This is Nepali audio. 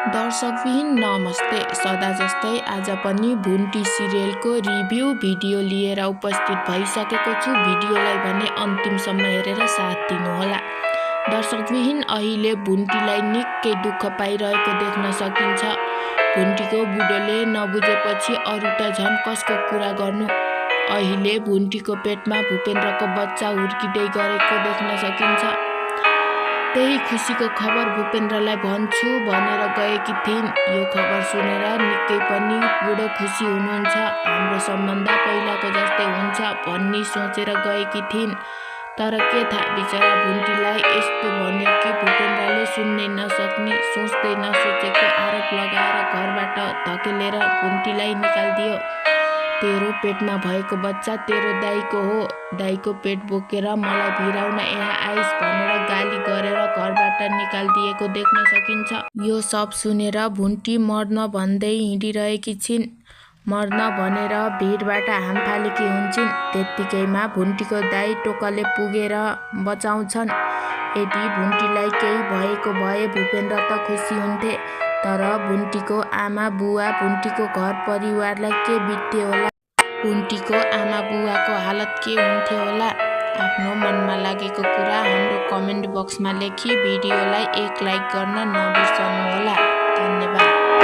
दर्शकविहीन नमस्ते। सदा जस्तै आज पनि भुन्टी सिरियलको रिभ्यू भिडियो लिएर उपस्थित भइसकेको छु। भिडियोलाई भने अन्तिमसम्म हेरेर साथ दिनुहोला। दर्शकविहीन अहिले भुन्टीलाई निकै दुःख पाइरहेको देख्न सकिन्छ। भुन्टीको बुढोले नबुझेपछि अरू त झन् कसको कुरा गर्नु। अहिले भुन्टीको पेटमा भूपेन्द्रको बच्चा हुर्किँदै गरेको देख्न सकिन्छ। त्यही खुसीको खबर भूपेन्द्रलाई भन्छु भनेर गएकी थिइन्। यो खबर सुनेर निकै पनि बुढो खुसी हुनुहुन्छ। हाम्रो सम्बन्ध पहिलाको जस्तै हुन्छ भन्ने सोचेर गएकी थिइन्। तर के थाहा बिचरा भुन्टीलाई यस्तो भन्यो कि भूपेन्द्रले सुन्नै नसक्ने, सोच्दै नसोचेको आरोप लगाएर घरबाट धकेलेर भुन्टीलाई निकालिदियो। तेरो पेटमा भएको बच्चा तेरो दाइको हो, दाइको पेट बोकेर मलाई भिराउन यहाँ आइस भनेर गाली गरेर घरबाट निकालिदिएको देख्न सकिन्छ। यो सब सुनेर भुन्टी मर्न भन्दै हिँडिरहेकी छिन्। मर्न भनेर भिडबाट हाम फालेकी हुन्छन्। त्यत्तिकैमा भुन्टीको दाइ टोकले पुगेर बचाउँछन्। यदि भुन्टीलाई केही भएको भए भूपेन्द्र त खुसी हुन्थे, तर भुन्टीको आमा बुवा, भुन्टीको घर परिवारलाई के बित्थ्यो होला? भुन्टीको आमा बुवाको हालत के हुन्थ्यो होला? आफ्नो मनमा लागेको कुरा हाम्रो कमेन्ट बक्समा लेखी भिडियोलाई एक लाइक गर्न नबिर्सनुहोला। धन्यवाद।